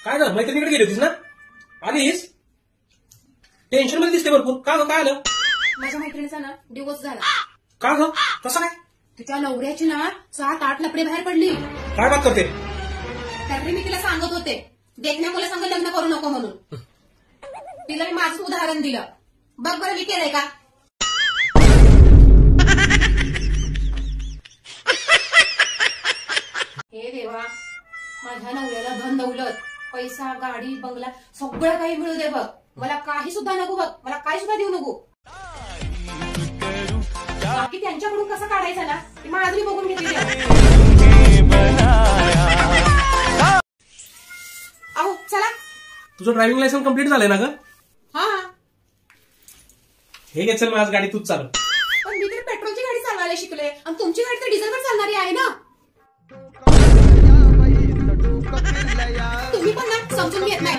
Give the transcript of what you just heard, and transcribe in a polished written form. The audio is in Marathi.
काय झालं? मैत्रिणीकडे गेली होतीस ना? आलीस? टेन्शन मध्ये दिसते भरपूर. का ग? काय आलं? माझ्या मैत्रिणीचा ना डिवोर्स झाला. का ग? कसं काय? तिच्या नवऱ्याची ना 7-8 लपडे बाहेर पडली. काय बात करते? त्यातरी मी तिला सांगत होते देखण्या मुला संग लग्न करू नको म्हणून. तिला मी माझंच उदाहरण दिलं. बघ बरं मी केलंय का? हे देवा, माझ्या नवऱ्याला धन दौलत, पैसा, गाडी, बंगला सगळं काही मिळू दे बघ. मला काही सुद्धा नको बघ. मला काही सुद्धा देऊ नको. बाकी त्यांच्याकडून कसं काढायचं ना ते माझं मी बघून घेतली. अहो चला. तुझं ड्रायव्हिंग लायसन्स कम्प्लीट झालंय ना ग? हा. हे घे, चल माझ गाडी तूच चालव. पण मी तर पेट्रोलची गाडी चालवायला शिकले आणि तुमची गाडी तर डिझेलवर चालणारी आहे ना. तुम्ही पण ना समजून घेत नाही.